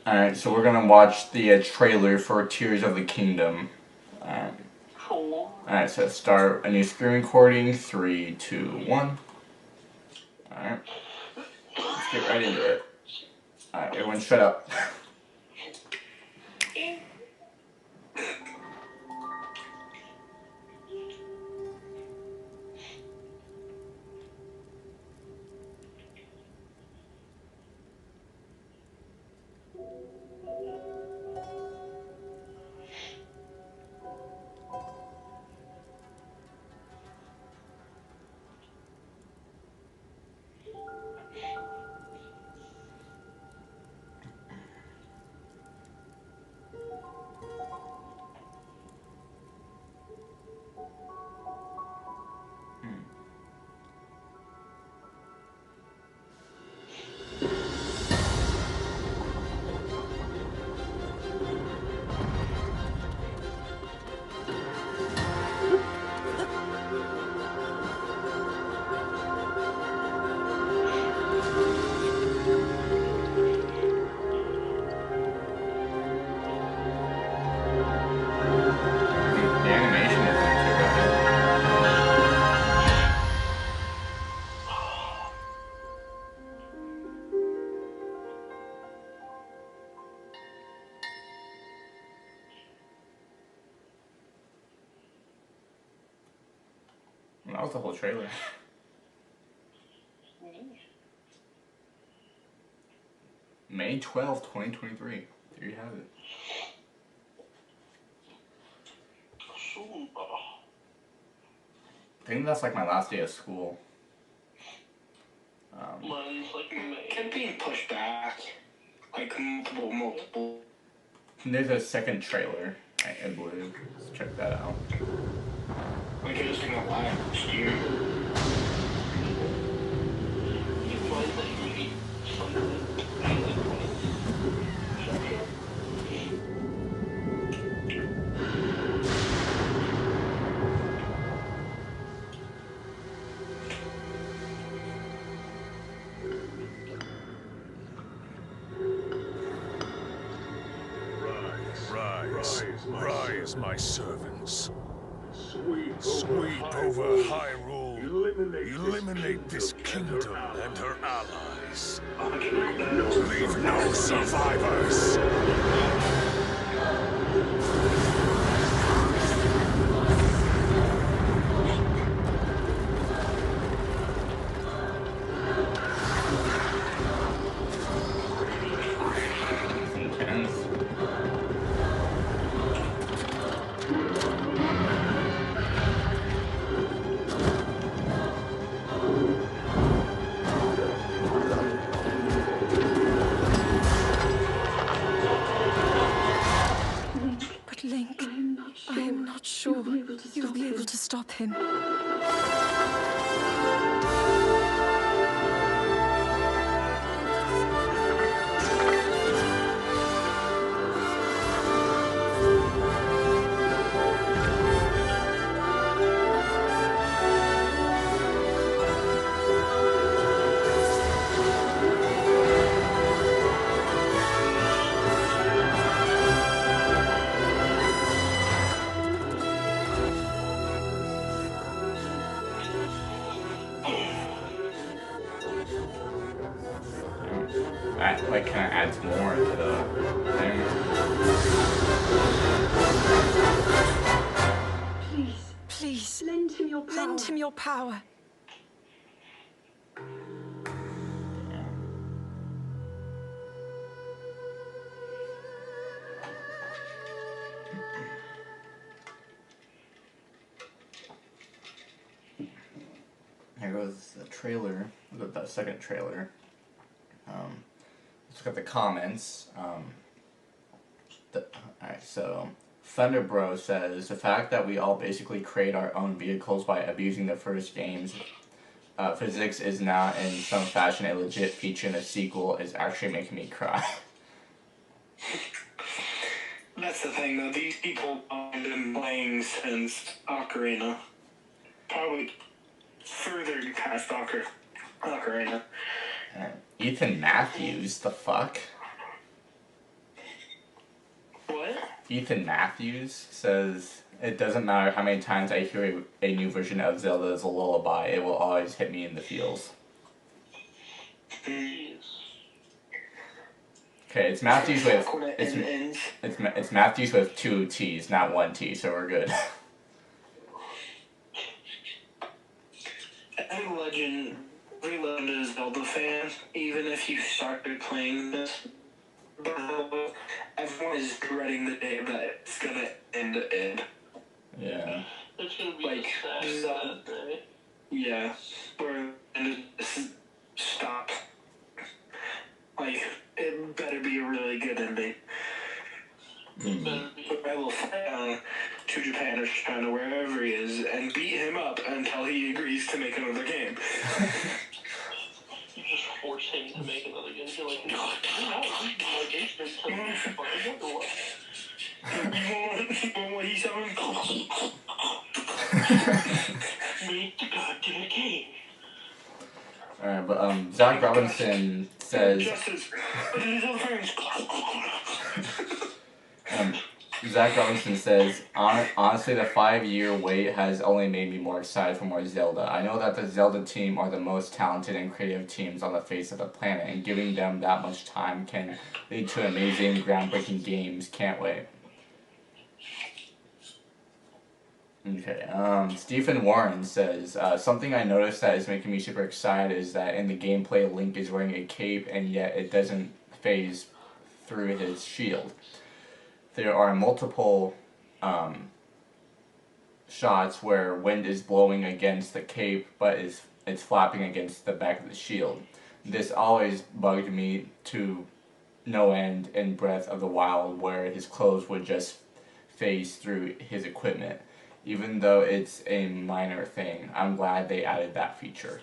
Alright, so we're gonna watch the trailer for Tears of the Kingdom. Alright, so start a new screen recording. 3, 2, 1. Alright. Let's get right into it. Alright, everyone shut up. The animation isn't too bad. That was the whole trailer. May 12th, 2023. There you have it. I think that's like my last day of school. Mine's like kept being pushed back, like multiple. There's a second trailer, I believe. Let's check that out. Like it was gonna last year. You find that you need something. Rise, my servants. Sweep over Hyrule. Eliminate this kingdom and her allies. Leave no survivors. Intense. But Link, I am not sure you'll be able to stop him. That like kind of adds more to the thing. Please, Lend him your power. lend him your power. Here goes the trailer. Look at that second trailer. Let's look at the comments. Alright, so Thunder Bro says the fact that we all basically create our own vehicles by abusing the first game's physics is not in some fashion a legit feature in the sequel is actually making me cry. That's the thing though, these people have been playing since Ocarina. Probably further past Ocarina. Ethan Matthews, the fuck? Ethan Matthews says, it doesn't matter how many times I hear a new version of Zelda as a lullaby, it will always hit me in the feels. Okay, it's Matthews with it's Matthews with 2 T's, not 1 T, so we're good. Every legend is Zelda fan, even if you started playing this, everyone is dreading the day that it's gonna end. Yeah. It's gonna be Like, sad day. Yeah, where it stop. Like, it better be a really good ending. It better be. I will fly down to Japan or China, wherever he is, and beat him up until he agrees to make another game. You just force him to make another game. You're like, no, my game's been 10 years to play another one. You want what he's saying? Make the goddamn game. Alright, but Zach Robinson says Zach Robinson says, honestly, the 5-year wait has only made me more excited for more Zelda. I know that the Zelda team are the most talented and creative teams on the face of the planet, and giving them that much time can lead to amazing, groundbreaking games. Can't wait. Okay, Stephen Warren says, something I noticed that is making me super excited is that in the gameplay, Link is wearing a cape, and yet it doesn't phase through his shield. There are multiple shots where wind is blowing against the cape, but it's flapping against the back of the shield. This always bugged me to no end in Breath of the Wild, where his clothes would just phase through his equipment. Even though it's a minor thing, I'm glad they added that feature.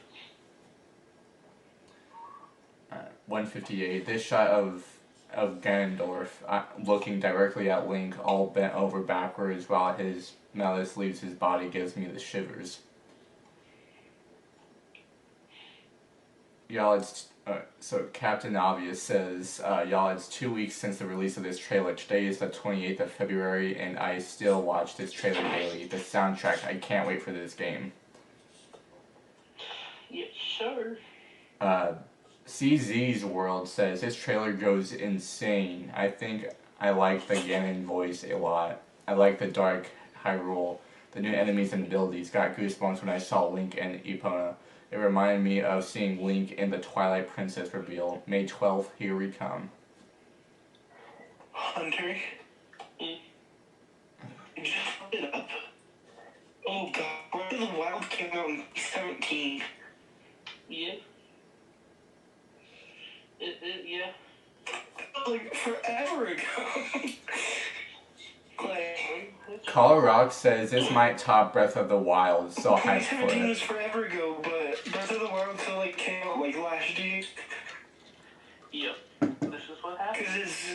158. This shot of Ganondorf looking directly at Link, all bent over backwards while his malice leaves his body, gives me the shivers. Y'all, so Captain Obvious says, y'all, it's 2 weeks since the release of this trailer. Today is the 28th of February, and I still watch this trailer daily. The soundtrack, I can't wait for this game. Yes, sir. CZ's World says, this trailer goes insane. I think I like the Ganon voice a lot. I like the dark Hyrule, the new enemies and abilities. Got goosebumps when I saw Link and Epona. It reminded me of seeing Link in the Twilight Princess reveal. May 12th, here we come. Hunter? Just put it up. Oh god, Breath of the Wild came out in 2017. Yeah. Yeah. Like, forever ago. Color Rock says this might top Breath of the Wild, so hyped for 2017 it. was forever ago, but Breath of the Wild still like came out like last year. Yep. This is what happened.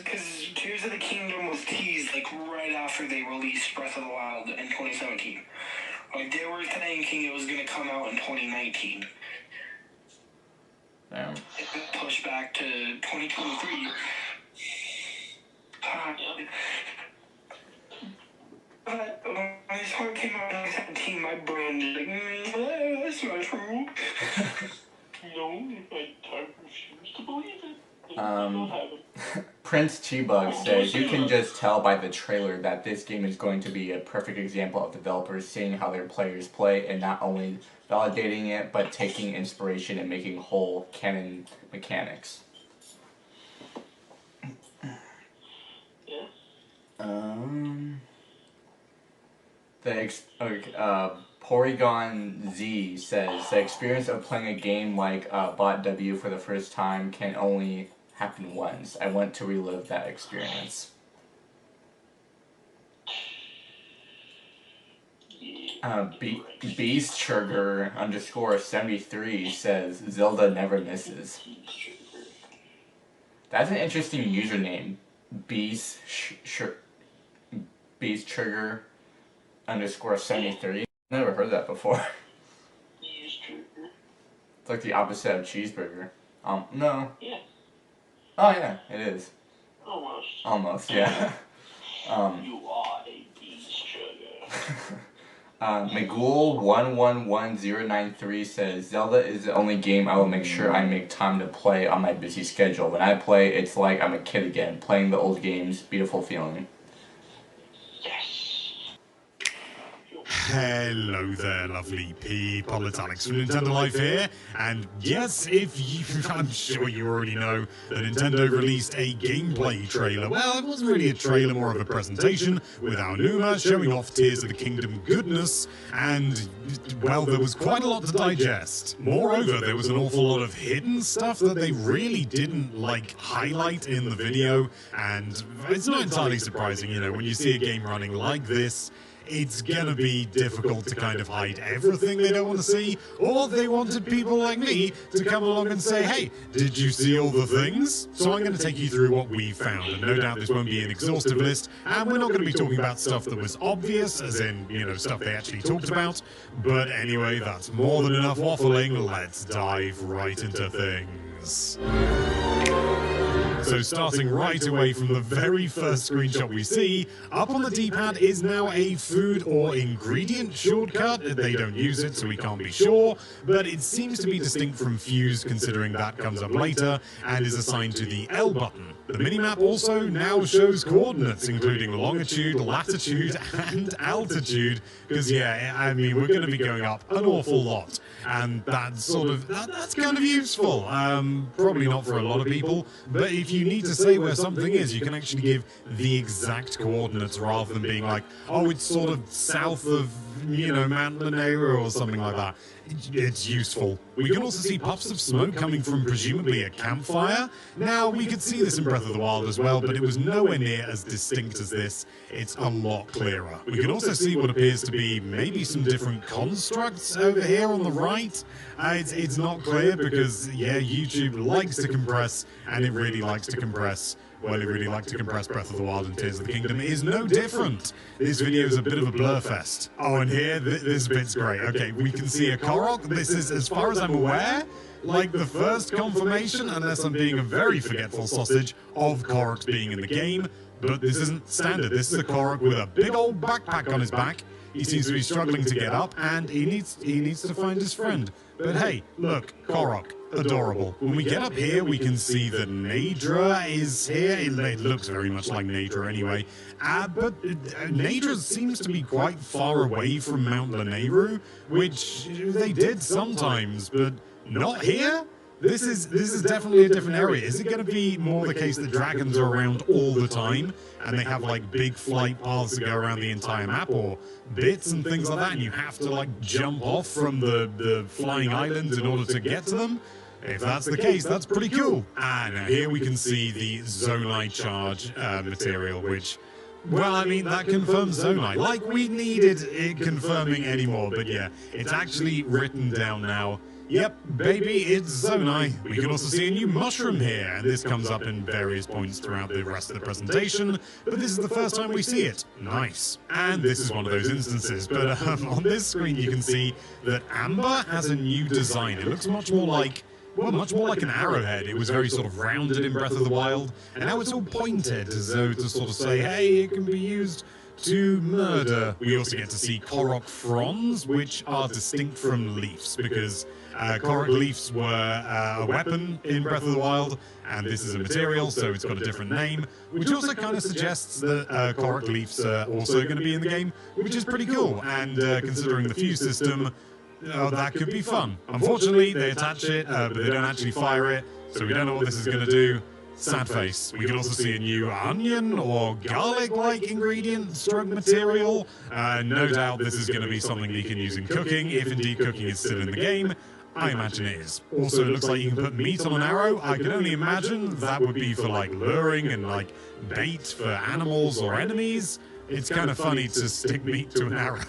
Because Tears of the Kingdom was teased like right after they released Breath of the Wild in 2017. Like they were thinking it was gonna come out in 2019. Damn. It got pushed back to 2023. But when this one came out in 2017, my brain was like, that's not true. No, I refuse to believe it. Prince T-Bug says, you can just tell by the trailer that this game is going to be a perfect example of developers seeing how their players play and not only validating it, but taking inspiration and making whole canon mechanics. Yeah. Porygon Z says, the experience of playing a game like Bot W for the first time can only happen once. I want to relive that experience. Beast Trigger _73 says, Zelda never misses. That's an interesting username. Beast Trigger _73. Never heard that before. It's like the opposite of cheeseburger. No. Yeah. Oh yeah, it is. Almost. Almost, yeah. You are a beast sugar. McGool111093 says, Zelda is the only game I will make sure I make time to play on my busy schedule. When I play, it's like I'm a kid again, playing the old games. Beautiful feeling. Yes. Hello there, lovely people. It's Alex from Nintendo Life here. And yes, I'm sure you already know that Nintendo released a gameplay trailer. Well, it wasn't really a trailer, more of a presentation with Aonuma showing off Tears of the Kingdom goodness. And, well, there was quite a lot to digest. Moreover, there was an awful lot of hidden stuff that they really didn't, highlight in the video. And it's not entirely surprising, when you see a game running like this, it's gonna be difficult to kind of hide everything they don't want to see, or they wanted people like me to come along and say, hey, did you see all the things? So I'm gonna take you through what we found, and no doubt this won't be an exhaustive list, and we're not gonna be talking about stuff that was obvious, as in, stuff they actually talked about, but anyway, that's more than enough waffling, let's dive right into things. So starting right away from the very first screenshot we see, up on the D-pad is now a food or ingredient shortcut. They don't use it, so we can't be sure, but it seems to be distinct from Fuse, considering that comes up later, and is assigned to the L button. The minimap also now shows coordinates, including longitude, latitude, and altitude, because we're going to be going up an awful lot, and that's kind of useful. Probably not for a lot of people, but if you need to say where something is, you can actually give the exact coordinates rather than being like, oh, it's sort of south of, Mount Lanera or something like that. It's useful. We can also see puffs of smoke coming from presumably a campfire. Now, we could see this in Breath of the Wild as well, but it was nowhere near as distinct as this. It's a lot clearer. We can also see what appears to be maybe some different constructs over here on the right. It's not clear because, YouTube likes to compress, and it really likes to compress. Well, it really liked to compress Breath of the Wild, and Tears of the Kingdom is no different. This video is a bit of a blur fest. Oh, and here, this bit's great. Okay, we can see a Korok. This is, as far as I'm aware, the first confirmation, unless I'm being a very forgetful sausage, of Koroks being in the game. But this isn't standard. This is a Korok with a big old backpack on his back. He seems to be struggling to get up, and he needs to find his friend. But hey, look, Korok. Adorable. When we get up here, we can see that Naydra is here. It looks very much like Naydra anyway. But Naydra seems to be quite far away from Mount Lanayru, which they did sometimes, but not here? This is definitely a different area. Is it going to be more the case that dragons are around all the time, and they have big flight paths that go around the entire map, or bits and things like that, and you have to jump off from the flying islands in order to get to them? If that's the case, that's pretty cool. And here we can see the Zonai charge material, which, well, that confirms Zonai. We needed it confirming anymore, but yeah, it's actually written down now. Yep, baby, it's Zonai. We can also see a new mushroom here, and this comes up in various points throughout the rest of the presentation, but this is the first time we see it. Nice. And this is one of those instances, but on this screen you can see that Amber has a new design. It looks much more like an arrowhead. It was very sort of rounded in Breath of the Wild, and now it's all pointed as though to sort of say, hey, it can be used to murder. We also get to see Korok fronds, which are distinct from leaves, because Korok leaves were a weapon in Breath of the Wild, and this is a material, so it's got a different name, which also kind of suggests that Korok leaves are also going to be in the game, which is pretty cool, and considering the Fuse system, that could be fun. Unfortunately, they attach it, but they don't actually fire it, so we don't know what this is going to do. Sad face. We can also see a new onion or garlic-like ingredient stroke material. No doubt this is going to be something you can use in cooking, if indeed cooking is still in the game. I imagine it is. Also, it looks like you can put meat on an arrow. I can only imagine that would be for luring and bait for animals or enemies. It's kind of funny to stick meat to an arrow.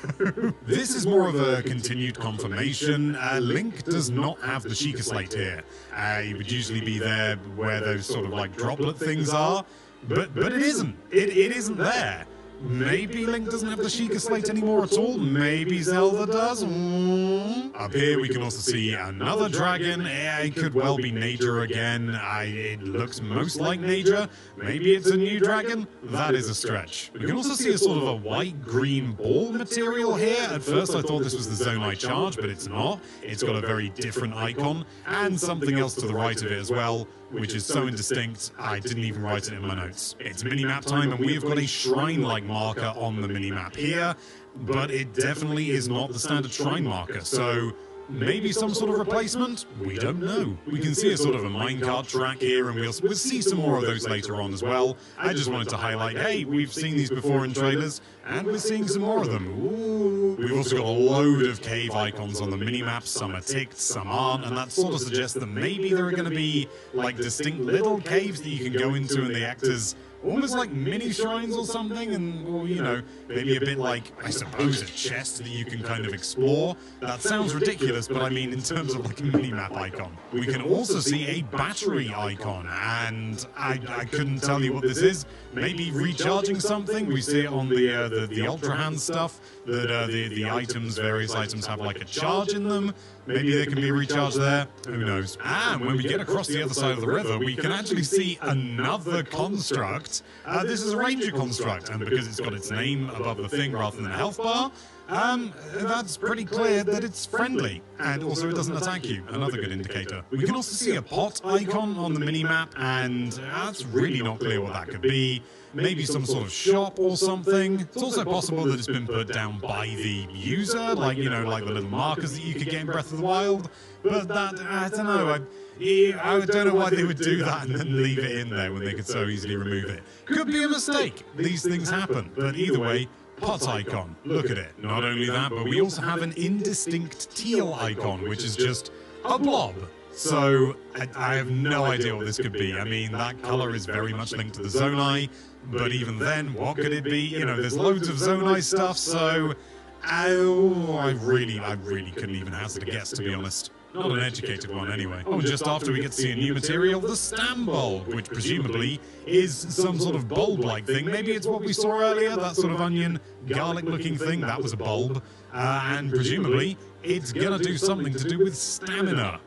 This is more of a continued confirmation. Link does not have the Sheikah Slate here. It would usually be there where those sort of droplet things are, but it isn't. It isn't there. Maybe Link doesn't have the Sheikah Slate anymore at all. Maybe Zelda does. Up here we can also see another dragon. It could well be Naja again. It looks most like Naja. Maybe it's a new dragon. That is a stretch. We can also see a sort of a white-green ball material here. At first I thought this was the Zonai Charge, but it's not. It's got a very different icon, and something else to the right of it as well, which is so indistinct I didn't even write it in my notes. It's mini-map time, and we've got a shrine-like marker on the mini-map here, but it definitely is not the standard shrine marker, so maybe some sort of replacement? We don't know. We can see a sort of a minecart track here, and we'll see some more of those later on as well. I just wanted to highlight, hey, we've seen these before in trailers, and we're seeing some more of them. Ooh. We've also got a load of cave icons on the minimap. Some are ticked, some aren't, and that sort of suggests that maybe there are going to be like distinct little caves that you can go into, and they act as almost like mini shrines or something, and, or, you know, maybe a bit like, I suppose, a chest that you can kind of explore. That sounds ridiculous, but I mean in terms of like a mini-map icon. We can also see a battery icon, and I couldn't tell you what this is. Maybe recharging something. We see it on the Ultra Hand stuff, that the items, various items have like a charge in them. Maybe they can be recharged there. Who knows? And when we get across the other side of the river, we can actually see another construct. This is a ranger construct, and because it's got its name above the thing rather than a health bar, that's pretty clear that it's friendly, and also it doesn't attack you, another good indicator. We can also see a pot icon on the mini-map, and that's really not clear what that could be. Maybe some sort of shop or something. It's also possible that it's been put down by the user, like, you know, like the little markers that you could get in Breath of the Wild. But that, I don't know, I don't know why they would do that and then leave it in there when they could so easily remove it. Could be a mistake. These things happen. But either way, pot icon. Look at it. Not only that, but we also have an indistinct teal icon, which is just a blob. So, I have no idea what this could be. I mean, that color is very much linked to the Zonai, but even then, what could it be? You know, there's loads of Zonai stuff, so I really couldn't even hazard a guess, to be honest. Not an educated one, anyway. Oh, and just after we get to see a new material, the stam bulb, which presumably is some sort of bulb-like thing. Maybe it's what we saw earlier, that sort of onion, garlic-looking thing. That was a bulb. And presumably, it's gonna do something to do with stamina.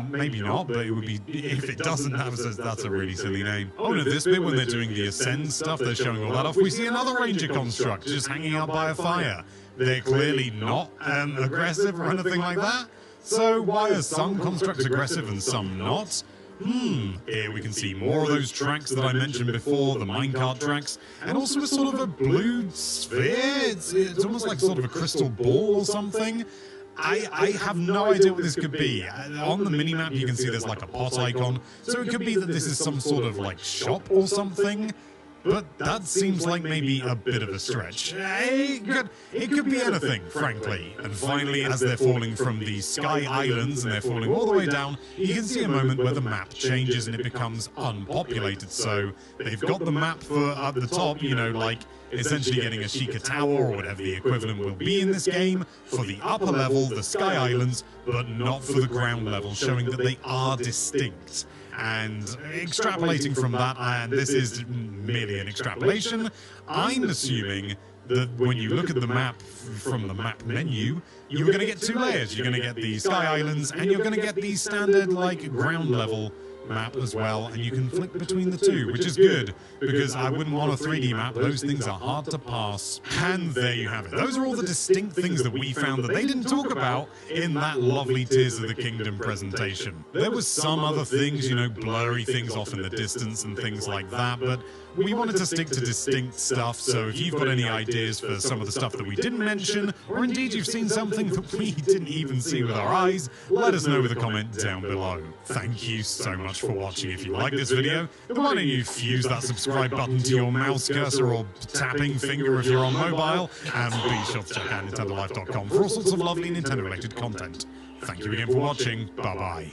Maybe not, but it would be, if it doesn't, that's a really silly name. Oh, and at this bit, when they're doing the Ascend stuff, they're showing all that off, we see another Ranger construct just hanging out by a fire. They're clearly not aggressive or anything like that. So why are some constructs aggressive and some not? Here we can see more of those tracks that I mentioned before, the minecart tracks, and also a sort of a blue sphere. It's almost like sort of a crystal ball or something. I have no idea what this could be. On the minimap you can see there's like a pot icon, so it could be that this is some sort of like shop or something. But that seems like maybe a bit of a stretch. It could be anything, frankly. And finally, as they're falling from the Sky Islands and they're falling all the way down, you can see a moment where the map changes and it becomes unpopulated. So they've got the map for at the top, you know, like essentially getting a Sheikah Tower or whatever the equivalent will be in this game for the upper level, the Sky Islands, but not for the ground level, showing that they are distinct. And extrapolating from that, and this is merely an extrapolation, I'm assuming that when you look at the map from the map menu, you're going to get two layers. You're going to get the Sky Islands, and you're going to get the standard, like, ground level map as well, and you can flick between the two, which is good, because I wouldn't want a 3D map. Those things are hard to pass. And there you have it. Those are all the distinct things that we found that they didn't talk about in that lovely Tears of the Kingdom presentation. There was some other things, you know, blurry things off in the distance and things like that, but we wanted to stick to distinct stuff, so if you've got any ideas for some of the stuff that we didn't mention, or indeed you've seen something that we didn't even see with our eyes, let us know with a comment down below. Thank you so much for watching. If you like this video, why don't you fuse that subscribe button to your mouse cursor or tapping finger if you're on mobile, and be sure to check out NintendoLife.com for all sorts of lovely Nintendo-related content. Thank you again for watching. Bye-bye.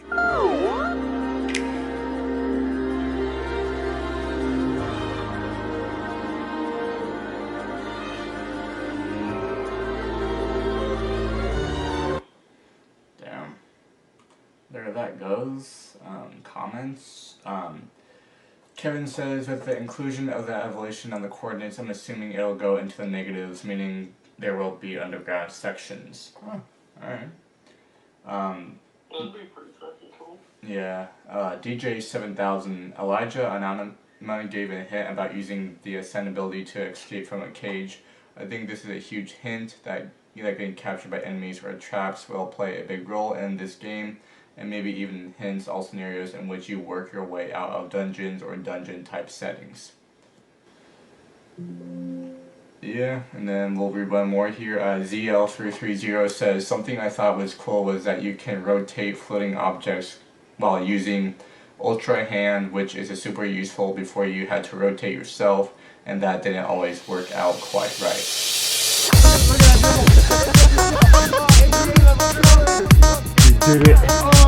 There that goes. Comments. Kevin says, with the inclusion of that evolution on the coordinates, I'm assuming it'll go into the negatives, meaning there will be underground sections. Oh, alright. That'd be pretty fucking cool. Yeah. DJ7000, Elijah Anonymous gave a hint about using the ascend ability to escape from a cage. I think this is a huge hint that either getting captured by enemies or traps will play a big role in this game, and maybe even hints all scenarios in which you work your way out of dungeons or dungeon type settings. Yeah, and then we'll read one more here. ZL330 says, something I thought was cool was that you can rotate floating objects while using Ultra Hand, which is a super useful before you had to rotate yourself, and that didn't always work out quite right. You did it.